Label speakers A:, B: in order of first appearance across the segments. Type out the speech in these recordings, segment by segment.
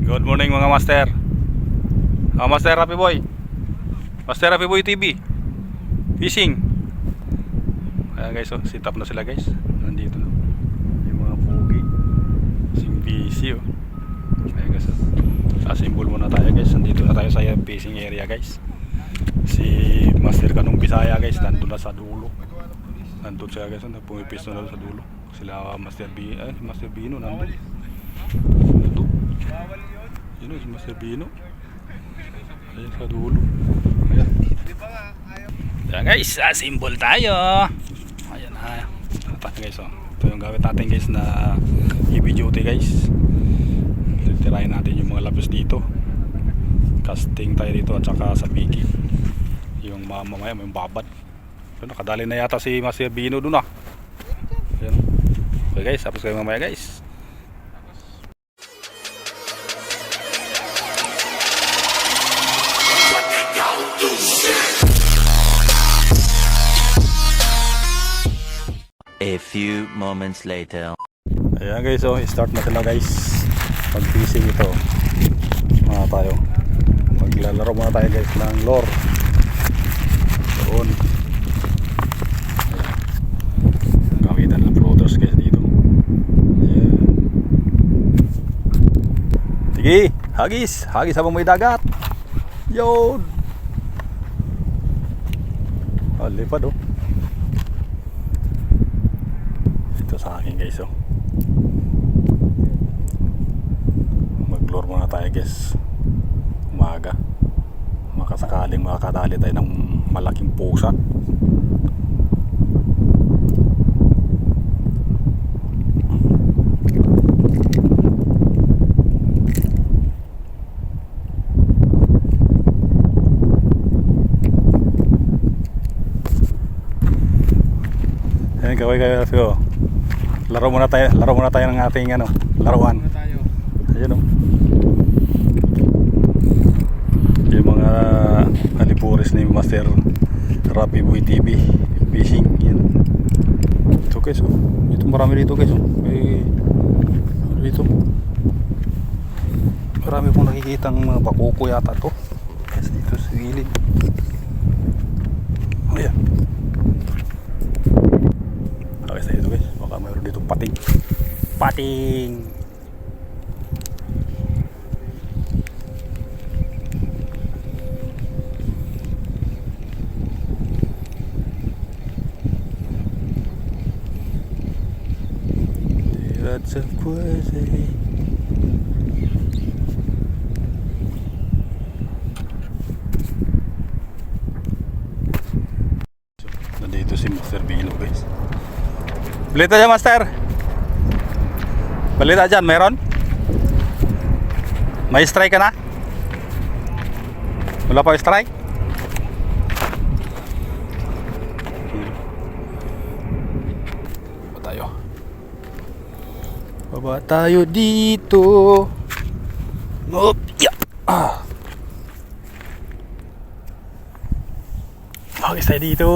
A: Good morning mga master. Master Happy Boy. Master Happy Boy TV. Fishing. Ayan guys, oh, sit up na sila guys. Nandito na yung mga pogi. Fishing busy oh. Ayan guys, oh. Asimbol muna tayo guys. Nandito na tayo sa fishing area guys. Si Master Kanong Bisaya guys, nandun na sa dulo. Nandun siya guys, pumipisto na sa dulo. Sila Master Bino nandun. Nandun. Yun o, si Master Bino. Ayan sa dulo. Ayan. Ayan guys, asimbol tayo. Ayan na. Ito guys, oh. Ito yung gawin natin guys na heavy duty guys. Tirahin natin yung mga lapis dito. Casting tayo dito at saka sa biki. Yung mamaya may babad. So, nakadali na yata si Master Bino dun ah. Ayan. Okay guys, tapos kayo mamaya guys.
B: A few moments later.
A: Ayan guys, so start na sila guys. Mag-fishing ito. Tayo. Maglalaro muna tayo guys ng lure. Doon. Gamitan ng floaters guys dito. Ayan. Sige, hagis. Hagis habang may dagat. Yun. Lipad oh. Ito sa akin guys oh. Mag-lure muna tayo guys. Umaga. Makasakaling makakadali tayo ng malaking pusa. Ayan, kaway kayo. Laro muna tayo ng ating laruan. Ayun oh. Yung mga halipuris ni Master Happy Boy TV fishing yan. Ito guys oh. Ito marami dito guys oh. Dito marami pong nakikitang mga bakuko yata to guys dito sa gilid. Ayan. Okay sa dito guys. Baka mayroon dito pating. That's a quasi. Nandito si Master Bino guys. Balita dyan Master. Balita dyan, meron? May strike ka na? Wala pa strike? Baba tayo dito. Hop, yeah. Hagis tayo dito.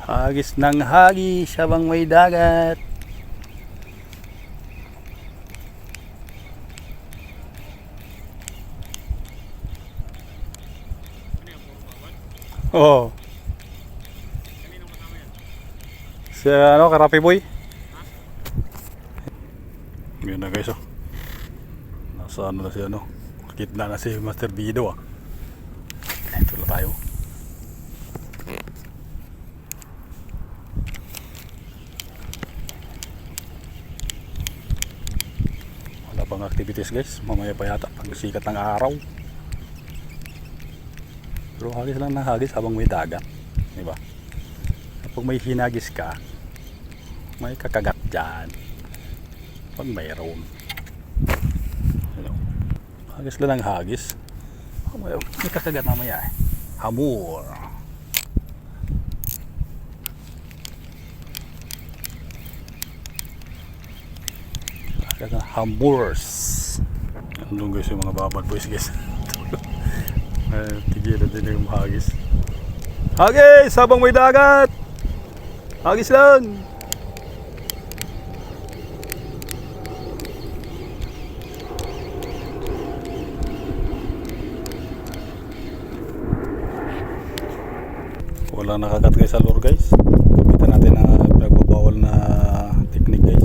A: Hagis ng hagis habang may dagat. Oh. Si Karapi Boy. Ngayon na guys oh. Nasa na si Kitna na si Master Bido ah. Ito na tayo. Wala pang activities guys. Mamaya pa yata pag sikat ng araw. Pero hagis lang na hagis habang may dagat, diba? Kapag may hinagis ka, may kakagat dyan. Pag mayroon, hagis lang ng hagis, may kakagat mamaya eh. Hamur. Hamurs. Andun guys yung mga babad boys guys. Tigilan din yung hagis. Hagis! Habang may dagat! Hagis lang! Wala nakakat guys sa lure guys. Gamitan natin ang pinagbabawal na technique guys.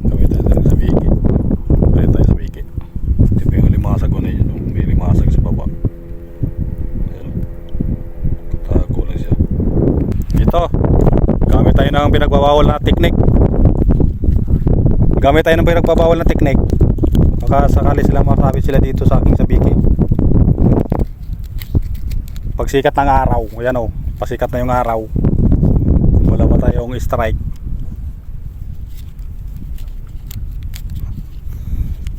A: Gamitan natin sa bigi. Pwede tayo sa bigi. Ito pa yung limasag ko na yun. May limasag sa baba. Ayan. Katago lang siya. Ito. Gamit tayo ng pinagbabawal na technique. Gamit tayo ng pinagbabawal na technique. Baka sakali sila marami sila dito sa aking sa bigi. Pagsikat ng araw, ayan o, pasikat na yung araw, wala pa tayong strike.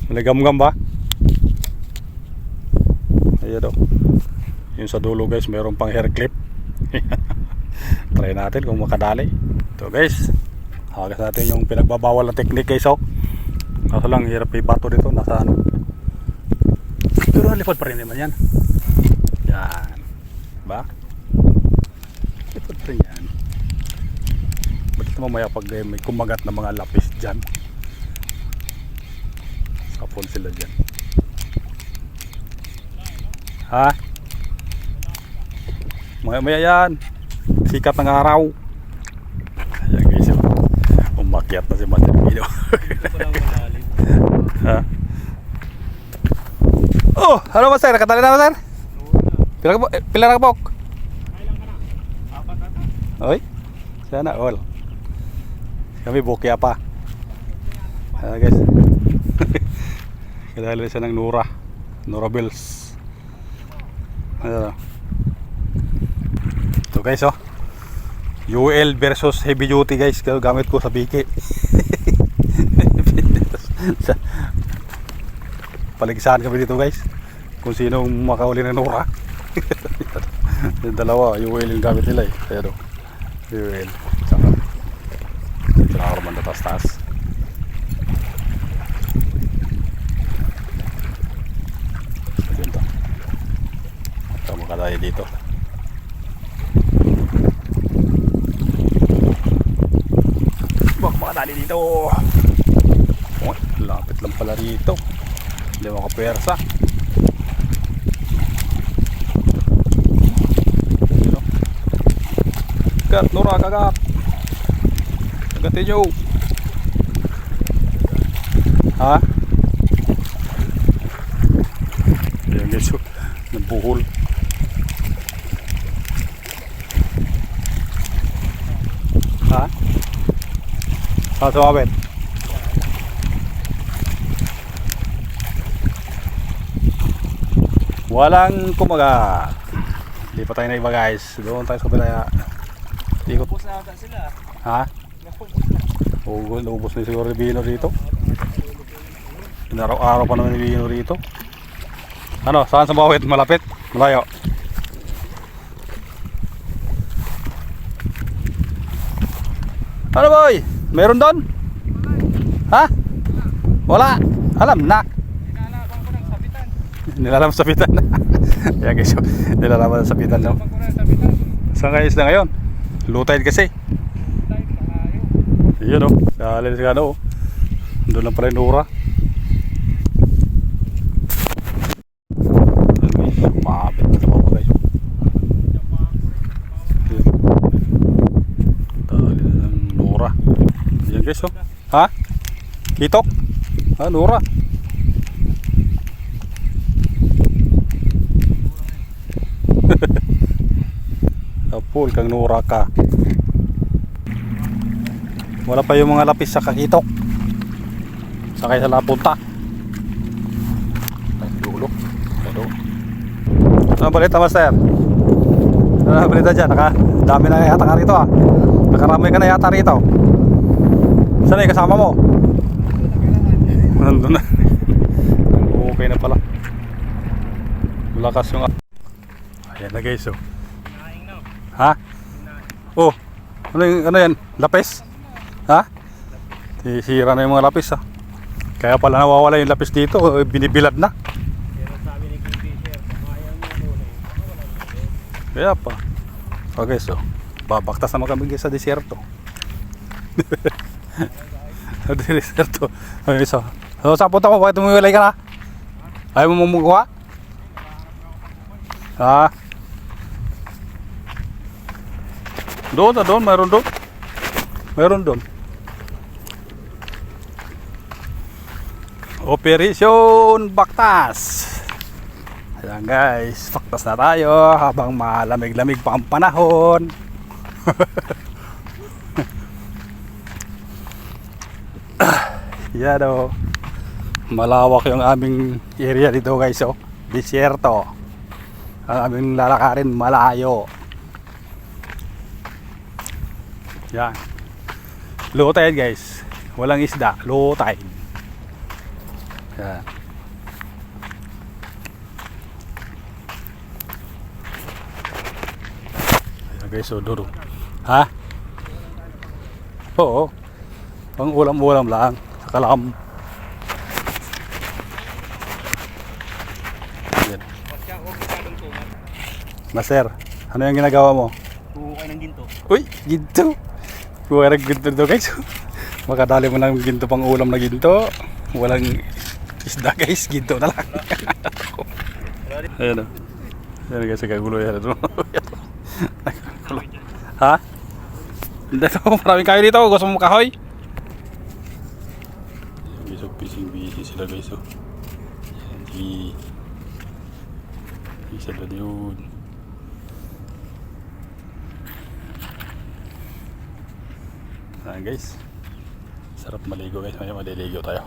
A: Maligam-gam ba? Ayan o, yung sa dulo guys, mayroon pang hair clip. Try natin kung makadali. Ito guys, hagas natin yung pinagbabawal na technique guys o. Kaso lang, hirap ibato dito, nasa ano. Pero lipad pa rin naman yan. Yan. Ba? Ito rin yan. Ba't ito mamaya pag may kumagat na mga lapis dyan? Sapon sila dyan. Ha? Maya yan. Sikat ng araw. Ayan guys. Umakyat na si Materino. Ha? Oh! Ano ba sir? Nakatali na ba sir? Pila na kapok? Oy, sana all. Kami bukya pa. Guys. Kadali siya ng Nura. Nura Bills. Ito guys oh. UL versus heavy duty guys. Gamit ko sa biki. Paligisahan kami dito guys. Kung sino makauli ng Nura. Yung dalawa, UL yung gamit nila eh. Ayan o, UL. Saka ito na ako naman na taas-taas. Ito ito makadali dito. Baka makadali dito. Oh, lapit lang pala rito. Hindi makapwersa. Kagat, Nora, kagat. Kagatin nyo. Ha? Ayan guys, nabuhol. Ha? Saan sumabit? Walang kumagat. Hindi pa tayo na iba guys. Doon tayo sa bilaya.
C: Ubus na ata sila.
A: Ha?
C: Ubus na.
A: Ubus na siguro ni Bino rito. Inaraw-araw pa naman ni Bino rito. Ano? Saan sa bawit? Malapit? Malayo? Ano boy? Meron doon? Ha? Wala? Alam na.
C: Nilalaban ko ng sabitan.
A: Nilalaman sa sabitan. Yan guys, nilalaman sa sabitan daw.
C: Nilalaban ko ng sabitan.
A: Saan kayo isda ngayon? Low tide kasi.
C: Tayo na kayo.
A: Yun o, dahil sa ano o. Doon lang pala yung Nura. Umapit na sa baba guys. Dahil ng Nura. Yan guys o. Ha? Kitok? Ha, Nura? Apol kang Nura ka. Wala pa yung mga lapis sa kakitok. Sakay sa lapunta. Ay, dulo. Pero ano balita master? Ano balita dyan? Dami na yata ka rito ah. Nakarami ka na yata rito. Saan yung kasama mo? Nandun na. Okay na pala. Malakas yung ayan na guys oh. Ha? Oh, ano yan? Lapis? Ha? Sira na yung mga lapis ha. Kaya pala nawawala yung lapis dito, binibilad na.
C: Pero sabi ni King Fisher, kamayan mo
A: Kaya pa. Okay, so babaktas naman kami guys sa desierto. Sa desierto. Okay, so sa punta mo, bakit umuwalay ka na? Ayaw mo mumukuha? Ha? Doon, mayroon doon. Mayroon doon. Operation Baktas. Ayan guys, baktas na tayo habang malamig-lamig pa ang panahon. Yan o. Malawak yung aming area dito guys oh. Disyerto. Ang aming lalakarin malayo. Yan. Low tide guys. Walang isda, low tide. Yan. Ayan guys, so duro. Ha? Oo. Pang ulam-ulam lang. Sa kalam. Yan. Master, ano yung ginagawa mo?
C: Huhukay ng ginto.
A: Uy, ginto. Kuha ng ginto dito guys. Makadali mo ng ginto pang ulam na ginto. Walang isda guys, ginto na lang. Ayan o. Ayan guys, nagkagulo yan. Ha? Dito, maraming kayo dito. Gusto mo kahoy? Guys, busy sila guys. Isa na yun. Ayan guys. Sarap maligo guys. May maliligo tayo.